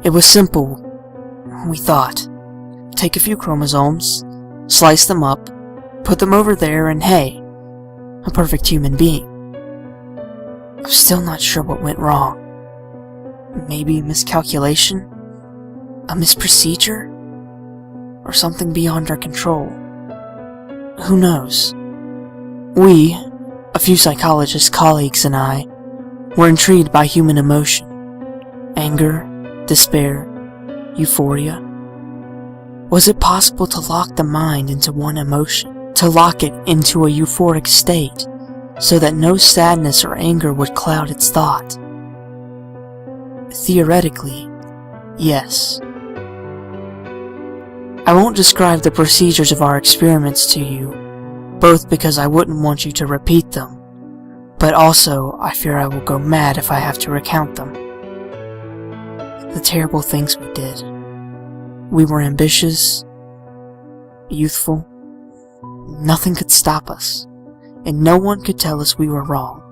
It was simple, we thought. Take a few chromosomes, slice them up, put them over there, and hey, a perfect human being. I'm still not sure what went wrong. Maybe a miscalculation? A misprocedure? Or something beyond our control? Who knows? We, a few psychologist colleagues and I, were intrigued by human emotion. Anger, despair, euphoria. Was it possible to lock the mind into one emotion? To lock it into a euphoric state, so that no sadness or anger would cloud its thought? Theoretically, yes. I won't describe the procedures of our experiments to you, both because I wouldn't want you to repeat them, but also I fear I will go mad if I have to recount them. The terrible things we did. We were ambitious, youthful. Nothing could stop us, and no one could tell us we were wrong.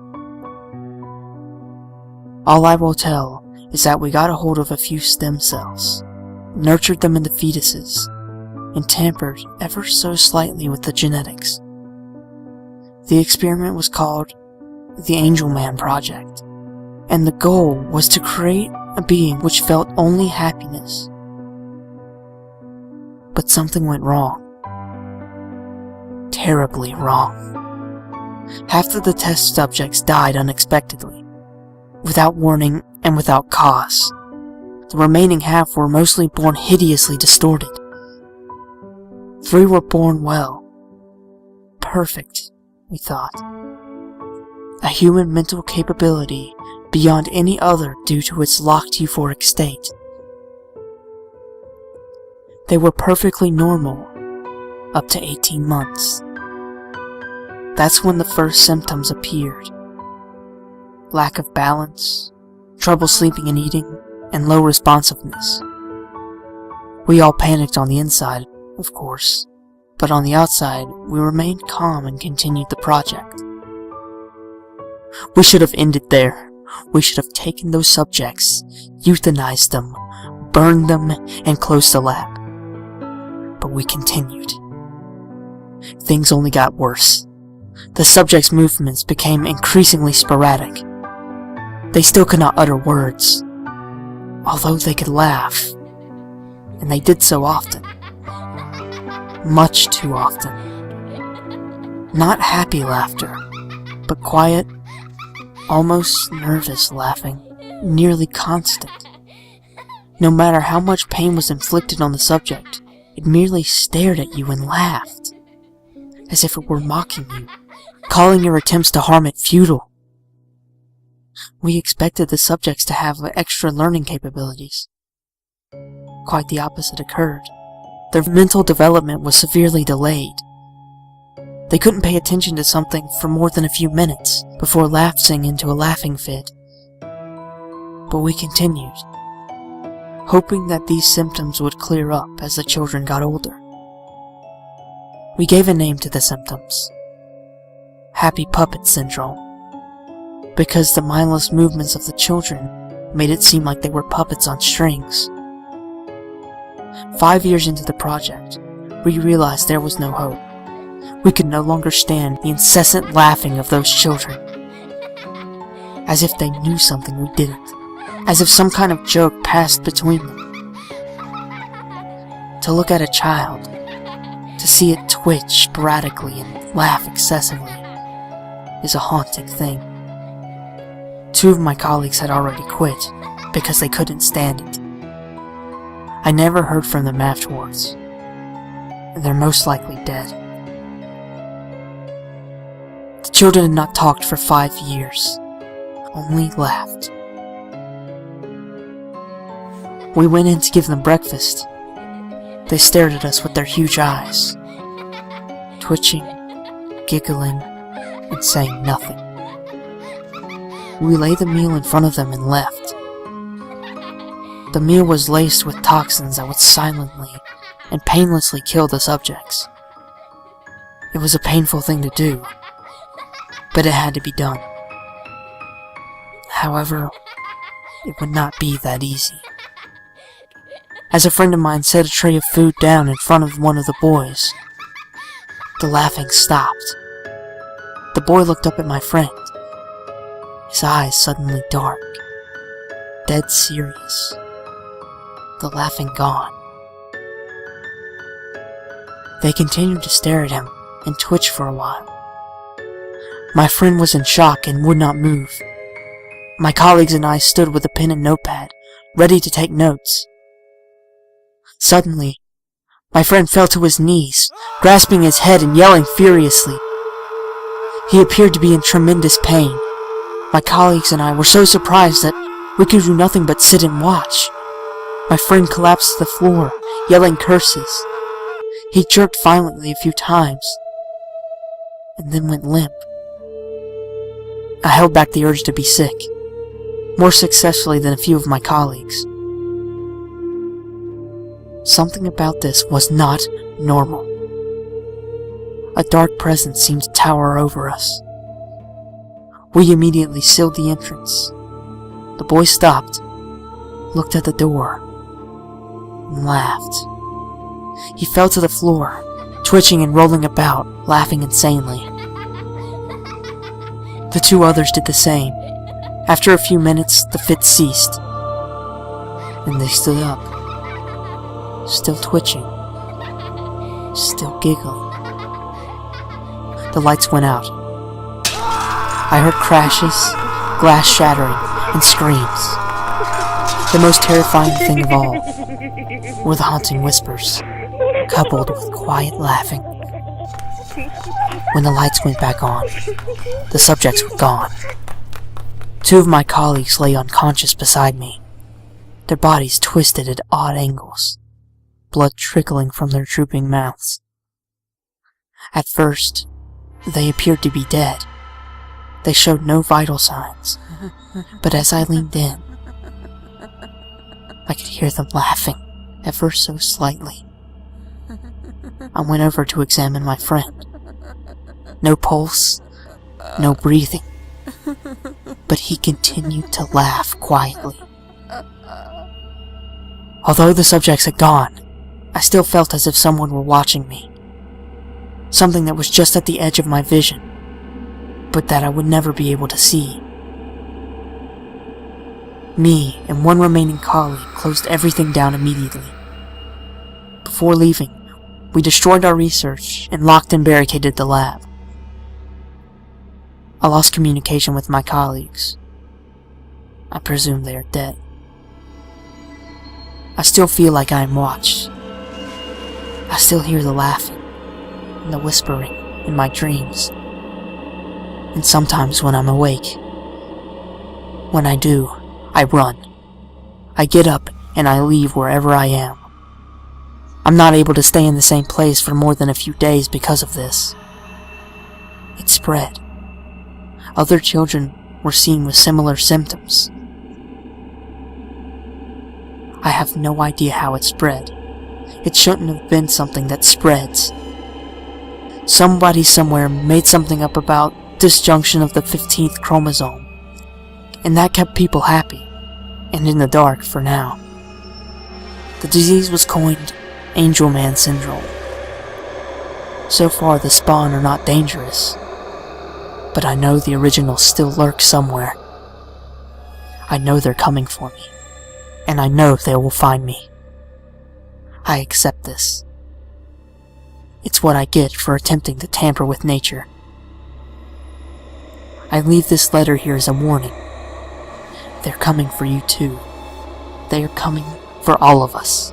All I will tell is that we got a hold of a few stem cells, nurtured them into fetuses, and tampered ever so slightly with the genetics. The experiment was called the Angel Man Project, and the goal was to create a being which felt only happiness. But something went wrong. Terribly wrong. Half of the test subjects died unexpectedly, without warning and without cause. The remaining half were mostly born hideously distorted. 3 were born well. Perfect, we thought. A human mental capability beyond any other due to its locked euphoric state. They were perfectly normal up to 18 months. That's when the first symptoms appeared. Lack of balance, trouble sleeping and eating, and low responsiveness. We all panicked on the inside, of course, but on the outside, we remained calm and continued the project. We should have ended there. We should have taken those subjects, euthanized them, burned them, and closed the lab. But we continued. Things only got worse. The subjects' movements became increasingly sporadic. They still could not utter words, although they could laugh, and they did so often. Much too often. Not happy laughter, but quiet, almost nervous laughing, nearly constant. No matter how much pain was inflicted on the subject, it merely stared at you and laughed, as if it were mocking you, calling your attempts to harm it futile. We expected the subjects to have extra learning capabilities. Quite the opposite occurred. Their mental development was severely delayed. They couldn't pay attention to something for more than a few minutes before lapsing into a laughing fit. But we continued, hoping that these symptoms would clear up as the children got older. We gave a name to the symptoms. Happy Puppet Syndrome. Because the mindless movements of the children made it seem like they were puppets on strings. 5 years into the project, we realized there was no hope. We could no longer stand the incessant laughing of those children. As if they knew something we didn't. As if some kind of joke passed between them. To look at a child, to see it twitch sporadically and laugh excessively, is a haunting thing. 2 of my colleagues had already quit because they couldn't stand it. I never heard from them afterwards. They're most likely dead. The children had not talked for 5 years, only laughed. We went in to give them breakfast. They stared at us with their huge eyes, twitching, giggling, and saying nothing. We laid the meal in front of them and left. The meal was laced with toxins that would silently and painlessly kill the subjects. It was a painful thing to do, but it had to be done. However, it would not be that easy. as a friend of mine set a tray of food down in front of one of the boys. The laughing stopped. The boy looked up at my friend, his eyes suddenly dark, dead serious, the laughing gone. They continued to stare at him and twitch for a while. My friend was in shock and would not move. My colleagues and I stood with a pen and notepad, ready to take notes. Suddenly, my friend fell to his knees, grasping his head and yelling furiously. He appeared to be in tremendous pain. My colleagues and I were so surprised that we could do nothing but sit and watch. My friend collapsed to the floor, yelling curses. He jerked violently a few times, and then went limp. I held back the urge to be sick, more successfully than a few of my colleagues. Something about this was not normal. A dark presence seemed to tower over us. We immediately sealed the entrance. The boy stopped, looked at the door, and laughed. He fell to the floor, twitching and rolling about, laughing insanely. The two others did the same. After a few minutes, the fit ceased, and they stood up, still twitching, still giggling. The lights went out. I heard crashes, glass shattering, and screams. The most terrifying thing of all were the haunting whispers, coupled with quiet laughing. When the lights went back on, the subjects were gone. Two of my colleagues lay unconscious beside me, their bodies twisted at odd angles, blood trickling from their drooping mouths. At first, they appeared to be dead. They showed no vital signs, but as I leaned in, I could hear them laughing, ever so slightly. I went over to examine my friend. No pulse, no breathing, but he continued to laugh quietly. Although the subjects had gone, I still felt as if someone were watching me. Something that was just at the edge of my vision, but that I would never be able to see. Me and one remaining colleague closed everything down immediately. Before leaving, we destroyed our research and locked and barricaded the lab. I lost communication with my colleagues. I presume they are dead. I still feel like I am watched. I still hear the laughing and the whispering in my dreams. And sometimes when I'm awake, when I do, I run. I get up and I leave wherever I am. I'm not able to stay in the same place for more than a few days because of this. It spread. Other children were seen with similar symptoms. I have no idea how it spread. It shouldn't have been something that spreads. Somebody somewhere made something up about disjunction of the 15th chromosome, and that kept people happy, and in the dark for now. The disease was coined Angel Man Syndrome. So far the spawn are not dangerous, but I know the original still lurks somewhere. I know they're coming for me, and I know they will find me. I accept this. It's what I get for attempting to tamper with nature. I leave this letter here as a warning. They're coming for you too. They are coming for all of us.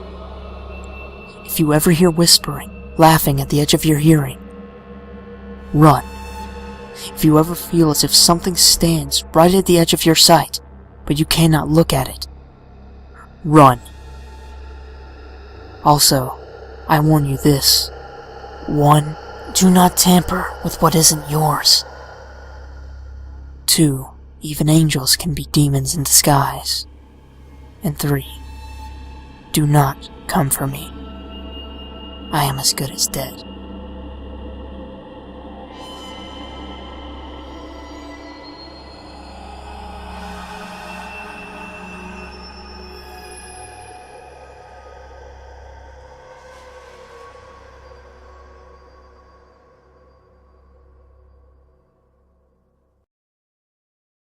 If you ever hear whispering, laughing at the edge of your hearing, run. If you ever feel as if something stands right at the edge of your sight, but you cannot look at it, run. Also, I warn you this. 1. Do not tamper with what isn't yours. 2. Even angels can be demons in disguise. And 3. Do not come for me. I am as good as dead.